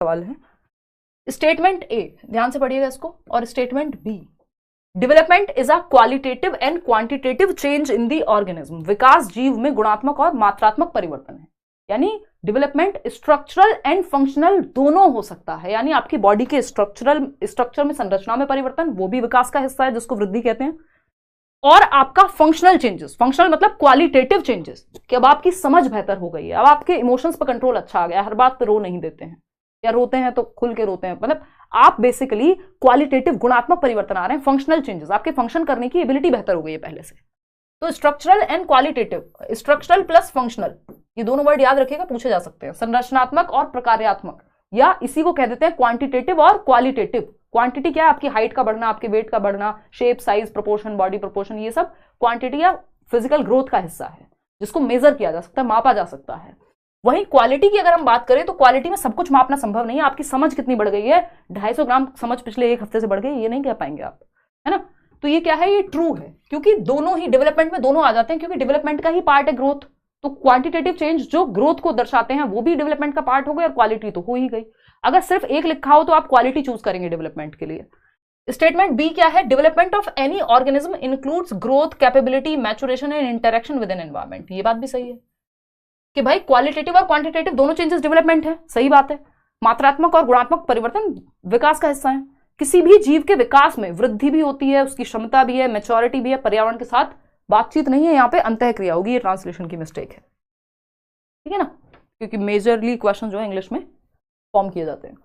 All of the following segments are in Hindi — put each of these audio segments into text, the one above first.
सवाल है। स्टेटमेंट ए ध्यान से पढ़िएगा इसको, और statement B, development is a qualitative and quantitative change in the organism. विकास जीव में गुणात्मक और मात्रात्मक परिवर्तन है। यानी डेवलपमेंट स्ट्रक्चरल एंड फंक्शनल दोनों हो सकता है। यानी आपकी बॉडी के स्ट्रक्चर में, संरचना में परिवर्तन, वो भी विकास का हिस्सा है जिसको वृद्धि कहते हैं। और आपका फंक्शनल चेंजेस, फंक्शनल मतलब क्वालिटेटिव चेंजेस, कि अब आपकी समझ बेहतर हो गई है, अब आपके इमोशंस पर कंट्रोल अच्छा आ गया, हर बात पे रो नहीं देते हैं, या रोते हैं तो खुल के रोते हैं, मतलब आप बेसिकली क्वालिटेटिव गुणात्मक परिवर्तन आ रहे हैं, फंक्शनल चेंजेस, आपके फंक्शन करने की एबिलिटी बेहतर हो गई है पहले से। तो structural and qualitative, structural plus functional, ये दोनों वर्ड याद रखिएगा, पूछे जा सकते हैं। संरचनात्मक और प्रकार्यात्मक, या इसी को कह देते हैं क्वांटिटेटिव और क्वालिटेटिव। क्वांटिटी क्या है? आपकी हाइट का बढ़ना, आपके वेट का बढ़ना, shape, size, proportion, body proportion, ये सब क्वांटिटी या फिजिकल ग्रोथ का हिस्सा है जिसको मेजर किया जा सकता है, मापा जा सकता है। वहीं क्वालिटी की अगर हम बात करें तो क्वालिटी में सब कुछ मापना संभव नहीं है। आपकी समझ कितनी बढ़ गई है, 250 ग्राम समझ पिछले 1 हफ्ते से बढ़ गई, ये नहीं कह पाएंगे आप, है ना। तो ये क्या है? ये ट्रू है, क्योंकि दोनों ही डेवलपमेंट में दोनों आ जाते हैं, क्योंकि डेवलपमेंट का ही पार्ट है ग्रोथ। तो क्वांटिटेटिव चेंज जो ग्रोथ को दर्शाते हैं वो भी डेवलपमेंट का पार्ट हो गई, और क्वालिटी तो हो ही गई। अगर सिर्फ एक लिखा हो तो आप क्वालिटी चूज करेंगे डेवलपमेंट के लिए। स्टेटमेंट बी क्या है? Development of any organism includes growth, capability, maturation and interaction with an environment. ये बात भी सही है कि भाई क्वालिटेटिव और क्वांटिटेटिव दोनों चेंजेस डेवलपमेंट है, सही बात है। मात्रात्मक और गुणात्मक परिवर्तन विकास का हिस्सा है। किसी भी जीव के विकास में वृद्धि भी होती है, उसकी क्षमता भी है, मैच्योरिटी भी है, पर्यावरण के साथ बातचीत नहीं है, यहाँ पे अंतःक्रिया होगी, ये ट्रांसलेशन की मिस्टेक है, ठीक है ना, क्योंकि मेजरली क्वेश्चन जो है इंग्लिश में फॉर्म किए जाते हैं।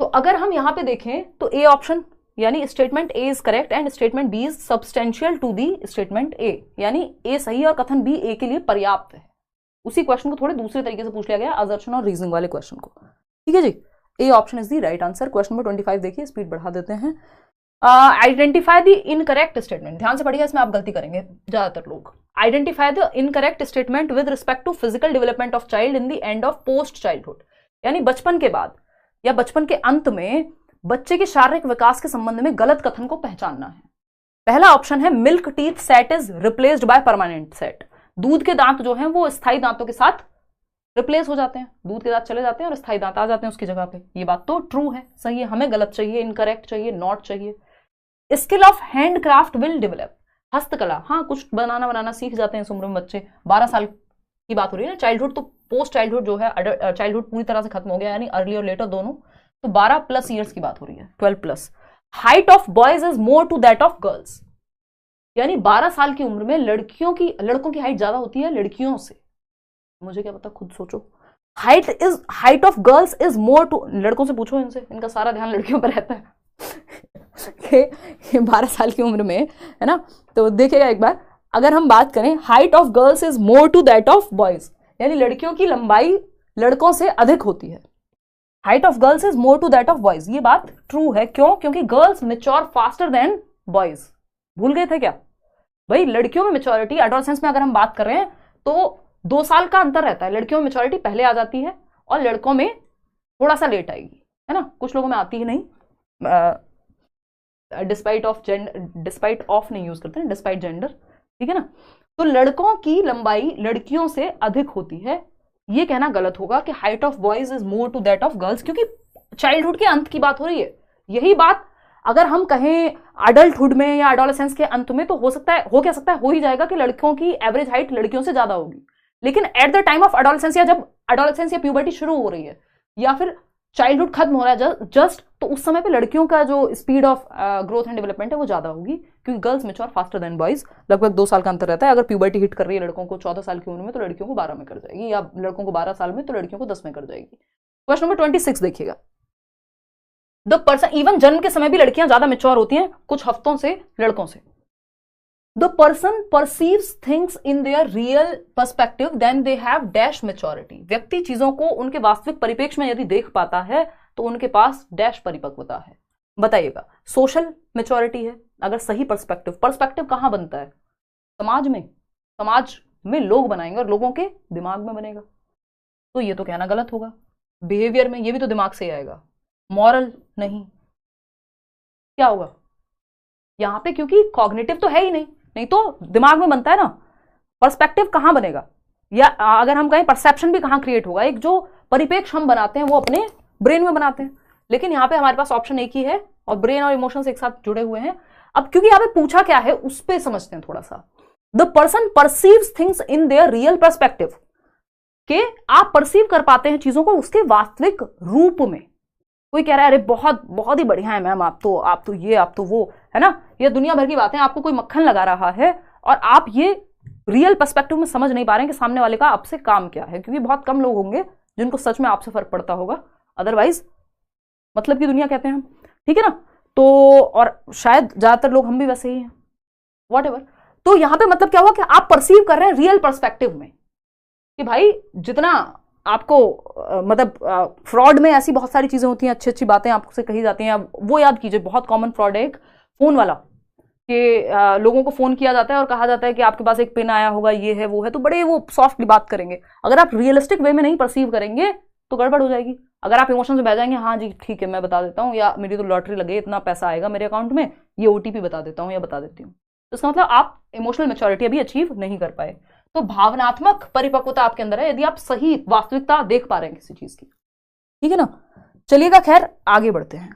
तो अगर हम यहाँ पे देखें तो ए ऑप्शन यानी statement A is correct and statement B is substantial to the statement A, यानी ए सही और कथन बी ए के लिए पर्याप्त है। उसी क्वेश्चन को थोड़े दूसरे तरीके से पूछ लिया गया, असर्शन और रीजनिंग वाले क्वेश्चन को, ठीक है जी। A option is the right answer. Question number 25 देखिए, स्पीड बढ़ा देते हैं। आइडेंटिफाई द इनकरेक्ट स्टेटमेंट, ध्यान से पढ़िएगा, इसमें आप गलती करेंगे ज्यादातर लोग। Identify the incorrect statement with respect to physical development of child in the end of post childhood, यानी बचपन के बाद या बचपन के अंत में बच्चे के शारीरिक विकास के संबंध में गलत कथन को पहचानना है। पहला ऑप्शन है milk teeth set is replaced by permanent set. दूध के दांत जो हैं वो स्थायी दांतों के साथ रिप्लेस हो जाते हैं, दूध के दांत चले जाते हैं और स्थायी दांत आ जाते हैं उसकी जगह पे। ये बात तो ट्रू है, सही है। हमें गलत चाहिए, इनकरेक्ट चाहिए, नॉट चाहिए। Skill of handcraft will develop, हस्तकला, हाँ कुछ बनाना सीख जाते हैं इस उम्र में बच्चे। 12 साल की बात हो रही है ना, चाइल्डहुड तो पोस्ट चाइल्डहुड जो है, चाइल्डहुड पूरी तरह से खत्म हो गया, यानी अर्ली और लेटर दोनों, तो 12+ ईयर्स की बात हो रही है, 12+। Height of boys is more to that of girls, यानी 12 साल की उम्र में लड़कों की हाइट ज्यादा होती है लड़कियों से। मुझे क्या पता, खुद सोचो। Height of girls is more to, लड़कों से पूछो, इनसे, इनका सारा ध्यान लड़कियों पर रहता है कि 12 साल की उम्र में, है ना। तो देखिएगा एक बार, अगर हम बात करें height of girls is more to that of boys, यानी लड़कियों की लंबाई लड़कों से अधिक होती है। Height of girls is more to that of boys, ये बात ट्रू है। क्यों? क्योंकि girls mature faster than boys. भूल गए थे क्या भाई? लड़कियों में मेच्योरिटी, एडोलसेंस में अगर हम बात कर रहे हैं तो 2 साल का अंतर रहता है। लड़कियों में मेच्योरिटी पहले आ जाती है और लड़कों में थोड़ा सा लेट आएगी, है ना। कुछ लोगों में आती ही नहीं, डिस्पाइट ऑफ नहीं यूज करते हैं, डिस्पाइट जेंडर, ठीक है ना। तो लड़कों की लंबाई लड़कियों से अधिक होती है। ये कहना गलत होगा कि height of boys is more to that of girls, क्योंकि चाइल्डहुड के अंत की बात हो रही है। यही बात अगर हम कहें अडल्टहुड में या एडोलेसेंस के अंत में, तो हो ही जाएगा कि लड़कियों की एवरेज हाइट लड़कियों से ज्यादा होगी। लेकिन at the time of adolescence, या जब एडोलेसेंस या प्यूबर्टी शुरू हो रही है या फिर चाइल्डहुड खत्म हो रहा है जस्ट, तो उस समय पे लड़कियों का जो speed of growth and development है वो ज्यादा होगी, क्योंकि girls mature faster than boys. लगभग 2 साल का अंतर रहता है। अगर प्यूबर्टी हिट कर रही है लड़कों को 14 साल की उम्र में, तो लड़कियों को 12 में कर जाएगी, या लड़कों को 12 साल में तो लड़कियों को 10 में कर जाएगी। क्वेश्चन नंबर 26 देखिएगा। द पर्सन, इवन जन्म के समय भी लड़कियां ज्यादा मैच्योर होती हैं कुछ हफ्तों से लड़कों से। The person perceives things in their real perspective than they have dash maturity. व्यक्ति चीजों को उनके वास्तविक परिप्रेक्ष्य में यदि देख पाता है तो उनके पास डैश परिपक्वता है। बताइएगा, सोशल मैच्योरिटी है अगर सही पर्सपेक्टिव कहां बनता है? समाज में लोग बनाएंगे और लोगों के दिमाग में बनेगा। तो ये तो कहना गलत होगा। बिहेवियर में ये भी तो दिमाग से ही आएगा, मॉरल नहीं। क्या होगा यहां पे? क्योंकि कॉग्निटिव तो है ही नहीं तो दिमाग में बनता है ना। पर्सपेक्टिव कहां बनेगा, या अगर हम कहें परसेप्शन भी कहां क्रिएट होगा? एक जो परिप्रेक्ष्य हम बनाते हैं वो अपने ब्रेन में बनाते हैं। लेकिन यहाँ पे हमारे पास ऑप्शन एक ही है और ब्रेन और इमोशंस एक साथ जुड़े हुए हैं। अब क्योंकि यहाँ पे पूछा क्या है उस पर समझते हैं थोड़ा सा। The person perceives things in their real perspective, कि आप परसीव कर पाते हैं चीजों को उसके वास्तविक रूप में। कोई कह रहा है अरे बहुत बहुत ही बढ़िया है मैम, आप तो ये, आप तो वो, है ना, ये दुनिया भर की बातें, आपको कोई मक्खन लगा रहा है और आप ये रियल पर्सपेक्टिव में समझ नहीं पा रहे हैं कि सामने वाले का आपसे काम क्या है। क्योंकि बहुत कम लोग होंगे जिनको सच में आपसे फर्क पड़ता होगा, अदरवाइज मतलब की दुनिया कहते हैं हम, ठीक है ना। तो और शायद ज्यादातर लोग हम भी वैसे ही हैं, वॉट एवर। तो यहां पे मतलब क्या हुआ कि आप परसीव कर रहे हैं रियल पर्सपेक्टिव में कि भाई जितना आपको मतलब फ्रॉड में ऐसी बहुत सारी चीजें होती हैं, अच्छी अच्छी बातें आपसे कही जाती हैं। वो याद कीजिए, बहुत कॉमन फ्रॉड है एक फोन वाला, कि लोगों को फोन किया जाता है और कहा जाता है कि आपके पास एक पिन आया होगा, ये है वो है, तो बड़े वो सॉफ्टली बात करेंगे। अगर आप रियलिस्टिक वे में नहीं परसीव करेंगे तो गड़बड़ हो जाएगी। अगर आप इमोशन में बह जाएंगे, हाँ जी ठीक है मैं बता देता हूँ, या मेरी तो लॉटरी लगी, इतना पैसा आएगा मेरे अकाउंट में, ये ओटीपी बता देता हूँ या बता देती हूँ, तो इसका मतलब आप इमोशनल मैच्योरिटी अभी अचीव नहीं कर पाए। तो भावनात्मक परिपक्वता आपके अंदर है यदि आप सही वास्तविकता देख पा रहे हैं किसी चीज की, ठीक है ना। चलिएगा, खैर आगे बढ़ते हैं।